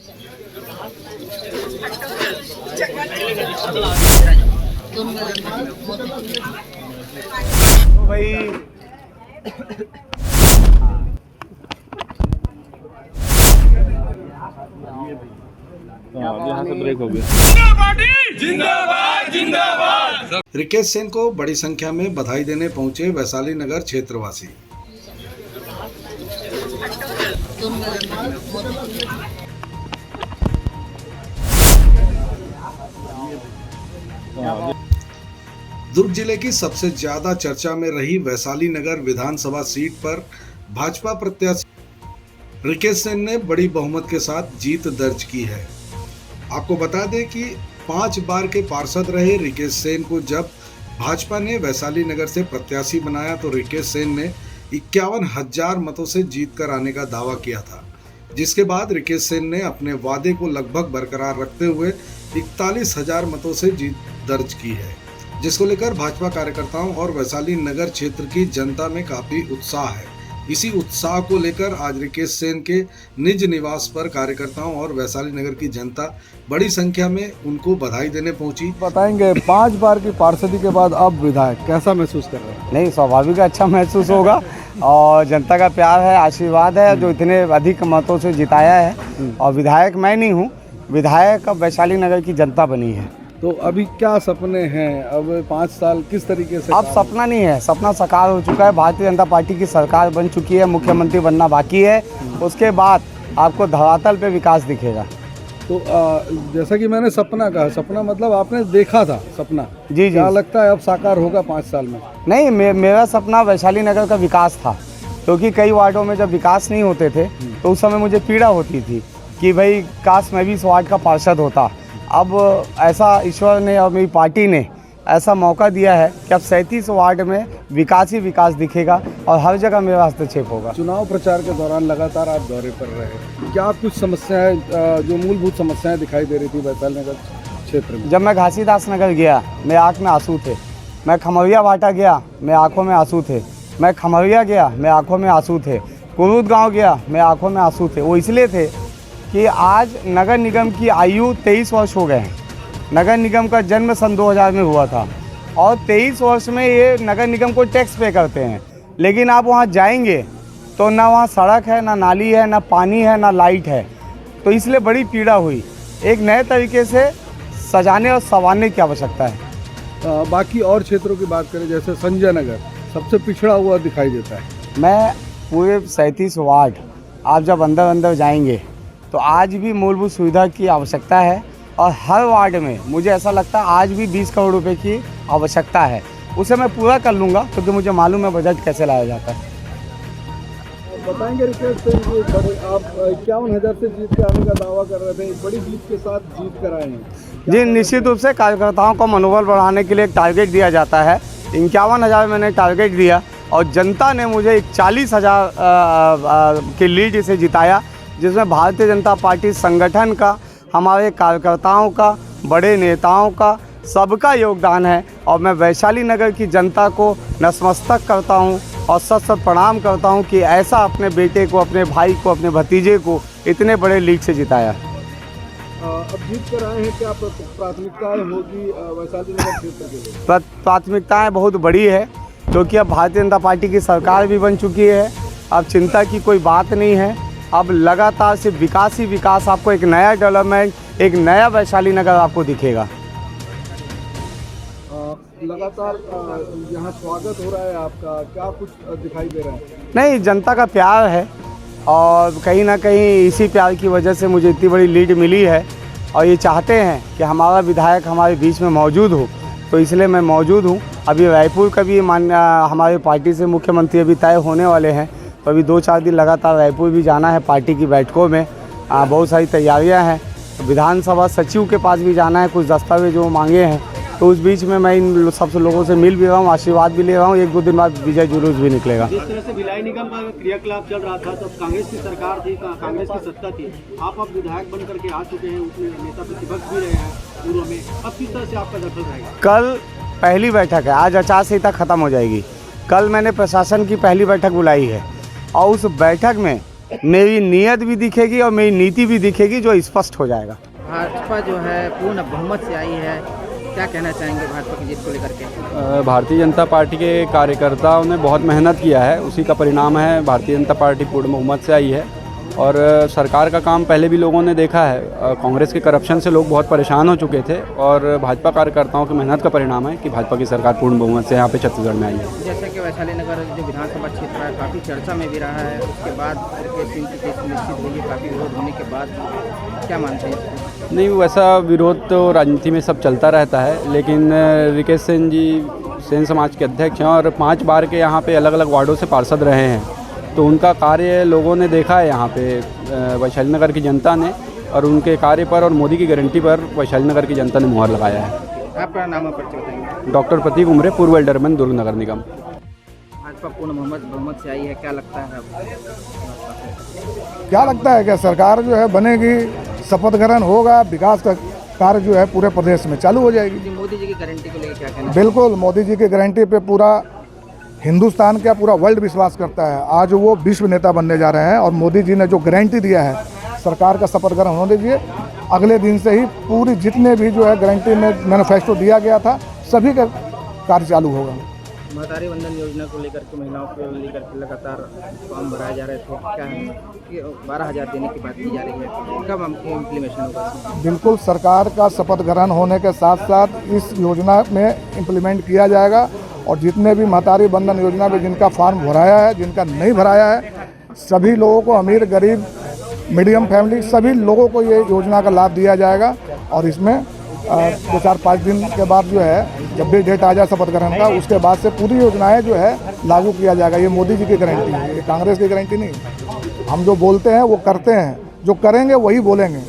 भाई यहाँ से ब्रेक हो गया। जिंदाबाद जिंदाबाद। रिकेश सेन को बड़ी संख्या में बधाई देने पहुंचे वैशाली नगर क्षेत्रवासी। दुर्ग जिले की सबसे ज्यादा चर्चा में रही वैशाली नगर विधानसभा सीट पर भाजपा प्रत्याशी रिकेश सेन ने बड़ी बहुमत के साथ जीत दर्ज की है। आपको बता दें कि 5 बार के पार्षद रहे रिकेश सेन को जब भाजपा ने वैशाली नगर से प्रत्याशी बनाया तो रिकेश सेन ने 51,000 मतों से जीत कर आने का दावा किया था, जिसके बाद रिकेश सेन ने अपने वादे को लगभग बरकरार रखते हुए 41,000 मतों से जीत दर्ज की है, जिसको लेकर भाजपा कार्यकर्ताओं और वैशाली नगर क्षेत्र की जनता में काफी उत्साह है। इसी उत्साह को लेकर आज रिकेश सेन के निज निवास पर कार्यकर्ताओं और वैशाली नगर की जनता बड़ी संख्या में उनको बधाई देने पहुंची। बताएंगे 5 बार की पार्षदी के बाद अब विधायक कैसा महसूस कर रहे हैं? नहीं, स्वाभाविक अच्छा महसूस होगा और जनता का प्यार है, आशीर्वाद है जो इतने अधिक मतों से जिताया है। और विधायक मैं नहीं हूँ, विधायक अब वैशाली नगर की जनता बनी है। तो अभी क्या सपने हैं? अब 5 साल किस तरीके से? अब सपना नहीं है, सपना साकार हो चुका है। भारतीय जनता पार्टी की सरकार बन चुकी है, मुख्यमंत्री बनना बाकी है। उसके बाद आपको धरातल पे विकास दिखेगा। तो जैसा कि मैंने सपना कहा, सपना मतलब आपने देखा था सपना। जी। क्या लगता है अब साकार होगा 5 साल में? नहीं, मेरा सपना वैशाली नगर का विकास था, क्योंकि कई वार्डों में जब विकास नहीं होते थे तो उस समय मुझे पीड़ा होती थी कि भाई काश मैं भी इस वार्ड का पार्षद होता। अब ऐसा ईश्वर ने और मेरी पार्टी ने ऐसा मौका दिया है कि अब 37 वार्ड में विकास ही विकास दिखेगा और हर जगह मेरा हस्तक्षेप होगा। चुनाव प्रचार के दौरान लगातार आप दौरे पर रहे, क्या कुछ समस्याएं जो मूलभूत समस्याएं दिखाई दे रही थी वैशाली नगर क्षेत्र में? जब मैं घासीदास नगर गया, मेरे आँख में आंसू थे। मैं खमरिया भाटा गया, मेरे आँखों में आंसू थे। मैं खमरिया गया, मेरे आँखों में आंसू थे। कुरुद गाँव गया, मेरे आँखों में आंसू थे। वो इसलिए थे कि आज नगर निगम की आयु 23 वर्ष हो गए हैं। नगर निगम का जन्म सन 2000 में हुआ था और 23 वर्ष में ये नगर निगम को टैक्स पे करते हैं, लेकिन आप वहाँ जाएंगे तो ना वहाँ सड़क है, ना नाली है, ना पानी है, ना लाइट है। तो इसलिए बड़ी पीड़ा हुई। एक नए तरीके से सजाने और संवारने की आवश्यकता है। बाकी और क्षेत्रों की बात करें, जैसे संजय नगर सबसे पिछड़ा हुआ दिखाई देता है। मैं पूरे 37 वार्ड आप जब अंदर जाएंगे तो आज भी मूलभूत सुविधा की आवश्यकता है और हर वार्ड में मुझे ऐसा लगता है आज भी 20 करोड़ रुपए की आवश्यकता है। उसे मैं पूरा कर लूँगा, क्योंकि मुझे मालूम है बजट कैसे लाया जाता है। बताएंगे रिकेश सेन जी, आप 51,000 से जीत के आने का दावा कर रहे थे, एक बड़ी जीत के साथ जीत कर आए हैं। जी, निश्चित रूप से कार्यकर्ताओं को मनोबल बढ़ाने के लिए एक टारगेट दिया जाता है। 51,000 मैंने टारगेट दिया और जनता ने मुझे 40,000 की लीड से जिताया, जिसमें भारतीय जनता पार्टी संगठन का, हमारे कार्यकर्ताओं का, बड़े नेताओं का, सबका योगदान है। और मैं वैशाली नगर की जनता को नतमस्तक करता हूं और सत प्रणाम करता हूं कि ऐसा अपने बेटे को, अपने भाई को, अपने भतीजे को इतने बड़े लीड से जिताया। अब जीत कर आए हैं, क्या प्राथमिकताएं होगी वैशाली नगर क्षेत्र के लिए? प्राथमिकताएँ बहुत बड़ी है, क्योंकि अब भारतीय जनता पार्टी की सरकार भी बन चुकी है। अब चिंता की कोई बात नहीं है। अब लगातार सिर्फ विकास ही विकास, आपको एक नया डेवलपमेंट, एक नया वैशाली नगर आपको दिखेगा। लगातार यहाँ स्वागत हो रहा है आपका, क्या कुछ दिखाई दे रहा है? नहीं, जनता का प्यार है और कहीं ना कहीं इसी प्यार की वजह से मुझे इतनी बड़ी लीड मिली है और ये चाहते हैं कि हमारा विधायक हमारे बीच में मौजूद हो, तो इसलिए मैं मौजूद हूँ। अभी रायपुर का भी हमारे पार्टी से मुख्यमंत्री अभी तय होने वाले हैं, तो अभी 2-4 दिन लगातार रायपुर भी जाना है पार्टी की बैठकों में। बहुत सारी तैयारियां हैं। विधानसभा सचिव के पास भी जाना है, कुछ दस्तावेज जो मांगे हैं, तो उस बीच में मैं इन सब लोगों से मिल भी रहा हूँ, आशीर्वाद भी ले रहा हूँ। 1-2 दिन बाद विजय जुलूस भी निकलेगा। जिस तरह से भिलाई निगम का क्रियाकलाप चल रहा था, तब कांग्रेस की सरकार थी, कांग्रेस की सत्ता थी, आप अब विधायक बन करके आ चुके हैं, उसमें नेता प्रतिपक्ष भी रहे हैं पूर्व में, अब किस तरह से आपका दखल रहेगा? कल पहली बैठक है, आज आचार संहिता खत्म हो जाएगी। कल मैंने प्रशासन की पहली बैठक बुलाई है और उस बैठक में मेरी नीयत भी दिखेगी और मेरी नीति भी दिखेगी, जो स्पष्ट हो जाएगा। भाजपा जो है पूर्ण बहुमत से आई है, क्या कहना चाहेंगे भाजपा की जीत को लेकर के? भारतीय जनता पार्टी के कार्यकर्ताओं ने बहुत मेहनत किया है, उसी का परिणाम है। भारतीय जनता पार्टी पूर्ण बहुमत से आई है और सरकार का काम पहले भी लोगों ने देखा है। कांग्रेस के करप्शन से लोग बहुत परेशान हो चुके थे और भाजपा कार्यकर्ताओं की मेहनत का परिणाम है कि भाजपा की सरकार पूर्ण बहुमत से यहाँ पे छत्तीसगढ़ में आई है। जैसे कि वैशाली नगर जो विधानसभा क्षेत्र है काफ़ी चर्चा में भी रहा है, उसके बाद रिकेश सिंह की केस निश्चित हुई है, काफ़ी विरोध होने के बाद क्या मानते हैं? नहीं, वैसा विरोध तो राजनीति में सब चलता रहता है, लेकिन रिकेश सिंह जी सेन समाज के अध्यक्ष हैं और 5 बार के यहाँ पे अलग अलग वार्डों से पार्षद रहे हैं, तो उनका कार्य लोगों ने देखा है यहाँ पे वैशाली नगर की जनता ने, और उनके कार्य पर और मोदी की गारंटी पर वैशाली नगर की जनता ने मुहर लगाया है। आपका नाम और परिचय बताएंगे? डॉक्टर प्रतीक उमरे, पूर्व एल्डरमैन, दुर्ग नगर निगम। भाजपा पूर्ण बहुमत से आई है, क्या लगता है आपको? क्या लगता है कि सरकार जो है बनेगी, शपथ ग्रहण होगा, विकास का कार्य जो है पूरे प्रदेश में चालू हो जाएगी। जी, मोदी जी की गारंटी को लेकर क्या कहना है? बिल्कुल, मोदी जी की गारंटी पे पूरा हिंदुस्तान का पूरा वर्ल्ड विश्वास करता है। आज वो विश्व नेता बनने जा रहे हैं और मोदी जी ने जो गारंटी दिया है, सरकार का शपथ ग्रहण होने दीजिए, अगले दिन से ही पूरी जितने भी जो है गारंटी में मैनिफेस्टो दिया गया था, सभी का कार्य चालू होगा। महतारी वंदन योजना को लेकर के महिलाओं को लेकर के लगातार फॉर्म भराए जा रहे थे, क्या है कि 12,000 देने की बात की जा रही है, कब हमकी इम्प्लीमेशन होगा? बिल्कुल, सरकार का शपथ ग्रहण होने के साथ साथ इस योजना में इम्प्लीमेंट किया जाएगा और जितने भी महतारी वंदन योजना में जिनका फॉर्म भराया है, जिनका नहीं भराया है, सभी लोगों को, अमीर गरीब मीडियम फैमिली, सभी लोगों को ये योजना का लाभ दिया जाएगा। और इसमें 2-4-5 दिन के बाद जो है, जब भी डेट आ जाए शपथ ग्रहण का, उसके बाद से पूरी योजनाएं जो है लागू किया जाएगा। ये मोदी जी की गारंटी है, ये कांग्रेस की गारंटी नहीं। हम जो बोलते हैं वो करते हैं, जो करेंगे वही बोलेंगे।